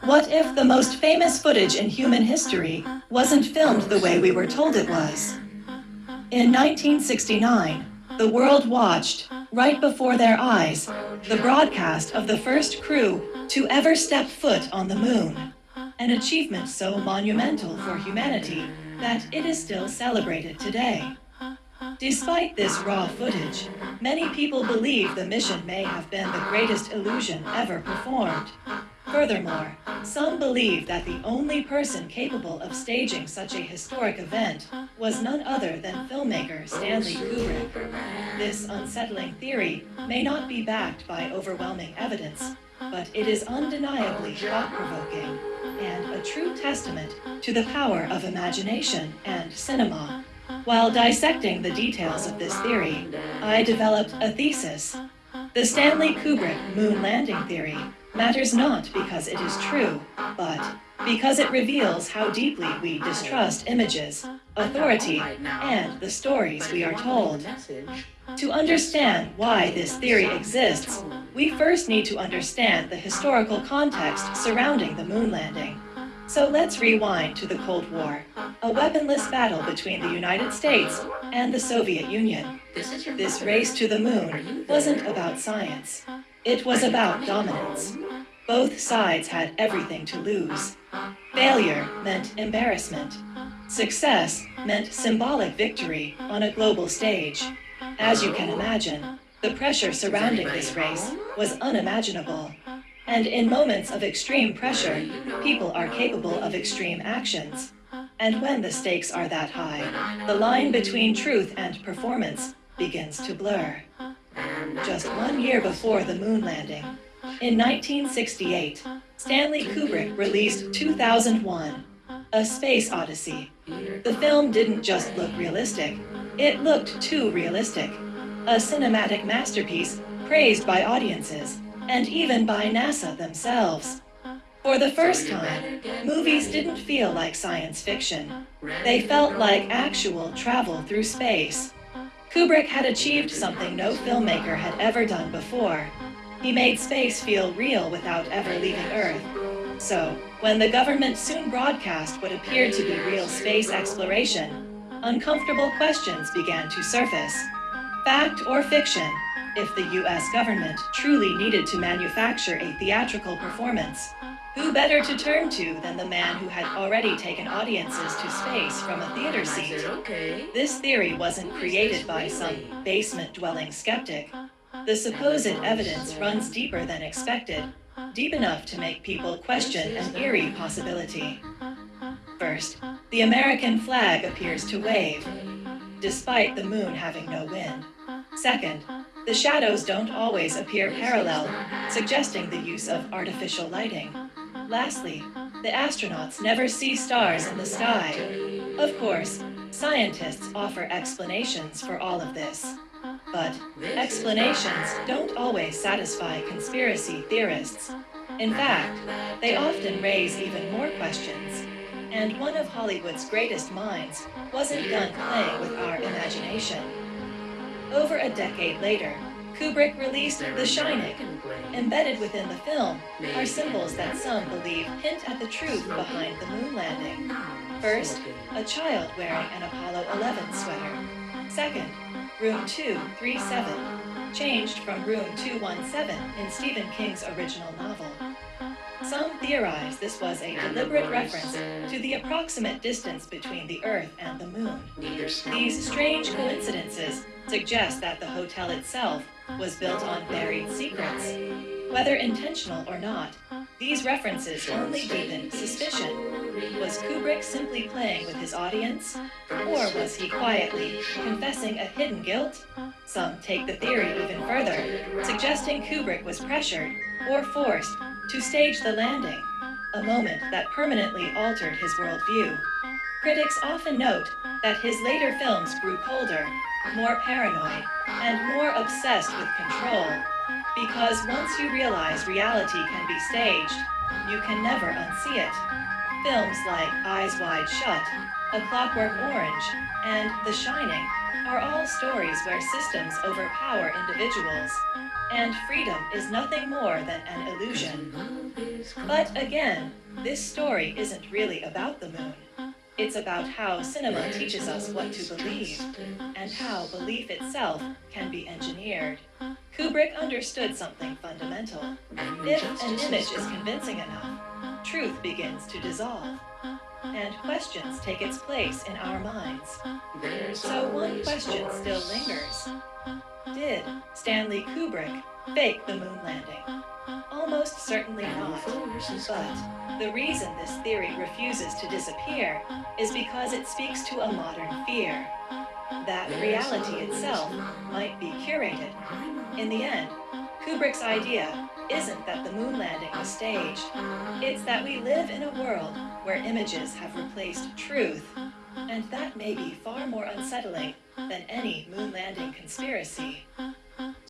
What if the most famous footage in human history wasn't filmed the way we were told it was? In 1969, the world watched, right before their eyes, the broadcast of the first crew to ever step foot on the moon, an achievement so monumental for humanity that it is still celebrated today. Despite this raw footage, many people believe the mission may have been the greatest illusion ever performed. Furthermore, some believe that the only person capable of staging such a historic event was none other than filmmaker Stanley Kubrick. This unsettling theory may not be backed by overwhelming evidence, but it is undeniably thought-provoking and a true testament to the power of imagination and cinema. While dissecting the details of this theory, I developed a thesis. The Stanley Kubrick moon landing theory matters not because it is true, but because it reveals how deeply we distrust images, authority, and the stories we are told. To understand why this theory exists, we first need to understand the historical context surrounding the moon landing. So let's rewind to the Cold War, a weaponless battle between the United States and the Soviet Union. This race to the moon wasn't about science. It was about dominance. Both sides had everything to lose. Failure meant embarrassment. Success meant symbolic victory on a global stage. As you can imagine, the pressure surrounding this race was unimaginable. And in moments of extreme pressure, people are capable of extreme actions. And when the stakes are that high, the line between truth and performance begins to blur. Just 1 year before the moon landing, in 1968, Stanley Kubrick released 2001, A Space Odyssey. The film didn't just look realistic, it looked too realistic. A cinematic masterpiece praised by audiences, and even by NASA themselves. For the first time, movies didn't feel like science fiction. They felt like actual travel through space. Kubrick had achieved something no filmmaker had ever done before. He made space feel real without ever leaving Earth. So, when the government soon broadcast what appeared to be real space exploration, uncomfortable questions began to surface. Fact or fiction? If the US government truly needed to manufacture a theatrical performance, who better to turn to than the man who had already taken audiences to space from a theater seat? This theory wasn't created by some basement-dwelling skeptic. The supposed evidence runs deeper than expected, deep enough to make people question an eerie possibility. First, the American flag appears to wave, despite the moon having no wind. Second, the shadows don't always appear parallel, suggesting the use of artificial lighting. Lastly, the astronauts never see stars in the sky. Of course, scientists offer explanations for all of this. But explanations don't always satisfy conspiracy theorists. In fact, they often raise even more questions. And one of Hollywood's greatest minds wasn't done playing with our imagination. Over a decade later, Kubrick released The Shining. Embedded within the film are symbols that some believe hint at the truth behind the moon landing. First, a child wearing an Apollo 11 sweater. Second, Room 237, changed from Room 217 in Stephen King's original novel. Some theorize this was a deliberate reference to the approximate distance between the Earth and the Moon. These strange coincidences suggest that the hotel itself was built on buried secrets. Whether intentional or not, these references only deepen suspicion. Was Kubrick simply playing with his audience? Or was he quietly confessing a hidden guilt? Some take the theory even further, suggesting Kubrick was pressured or forced to stage the landing, a moment that permanently altered his worldview. Critics often note that his later films grew colder, more paranoid, and more obsessed with control, because once you realize reality can be staged, you can never unsee it. Films like Eyes Wide Shut, A Clockwork Orange, and The Shining are all stories where systems overpower individuals, and freedom is nothing more than an illusion. But again, this story isn't really about the moon. It's about how cinema teaches us what to believe, and how belief itself can be engineered. Kubrick understood something fundamental. If an image is convincing enough, truth begins to dissolve, and questions take its place in our minds. So one question still lingers. Did Stanley Kubrick fake the moon landing? Almost certainly not. But the reason this theory refuses to disappear is because it speaks to a modern fear that reality itself might be curated. In the end, Kubrick's idea isn't that the moon landing was staged. It's that we live in a world where images have replaced truth, and that may be far more unsettling than any moon landing conspiracy.